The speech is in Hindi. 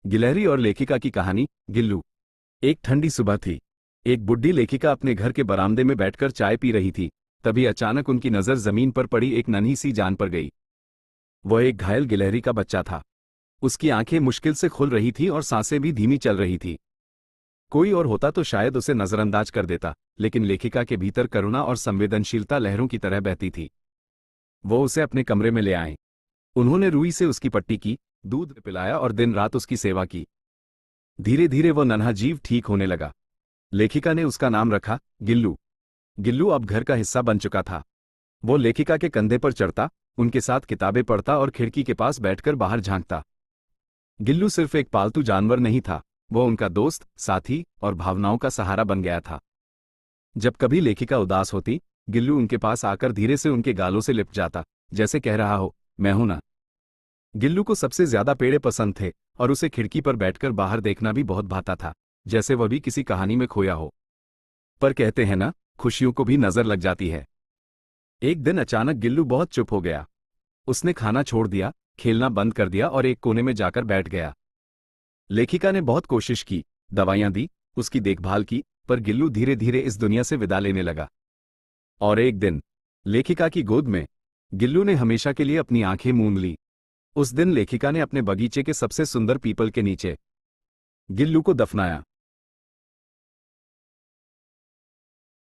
गिलहरी और लेखिका की कहानी। गिल्लू। एक ठंडी सुबह थी। एक बुढ़ी लेखिका अपने घर के बरामदे में बैठकर चाय पी रही थी। तभी अचानक उनकी नज़र जमीन पर पड़ी एक नन्ही सी जान पर गई। वह एक घायल गिलहरी का बच्चा था। उसकी आंखें मुश्किल से खुल रही थी और सांसें भी धीमी चल रही थी। कोई और होता तो शायद उसे नजरअंदाज कर देता, लेकिन लेखिका के भीतर करुणा और संवेदनशीलता लहरों की तरह बहती थी। वो उसे अपने कमरे में ले आए। उन्होंने रुई से उसकी पट्टी की, दूध पिलाया और दिन रात उसकी सेवा की। धीरे धीरे वो नन्हा जीव ठीक होने लगा। लेखिका ने उसका नाम रखा गिल्लू। गिल्लू अब घर का हिस्सा बन चुका था। वो लेखिका के कंधे पर चढ़ता, उनके साथ किताबें पढ़ता और खिड़की के पास बैठकर बाहर झांकता। गिल्लू सिर्फ एक पालतू जानवर नहीं था, वो उनका दोस्त, साथी और भावनाओं का सहारा बन गया था। जब कभी लेखिका उदास होती, गिल्लू उनके पास आकर धीरे से उनके गालों से लिपट जाता, जैसे कह रहा हो, मैं हूं ना। गिल्लू को सबसे ज्यादा पेड़े पसंद थे और उसे खिड़की पर बैठकर बाहर देखना भी बहुत भाता था, जैसे वह भी किसी कहानी में खोया हो। पर कहते हैं ना, खुशियों को भी नजर लग जाती है। एक दिन अचानक गिल्लू बहुत चुप हो गया। उसने खाना छोड़ दिया, खेलना बंद कर दिया और एक कोने में जाकर बैठ गया। लेखिका ने बहुत कोशिश की, दवाइयां दी, उसकी देखभाल की, पर गिल्लू धीरे धीरे इस दुनिया से विदा लेने लगा। और एक दिन लेखिका की गोद में गिल्लू ने हमेशा के लिए अपनी आंखें मूंद ली। उस दिन लेखिका ने अपने बगीचे के सबसे सुंदर पीपल के नीचे गिल्लू को दफनाया।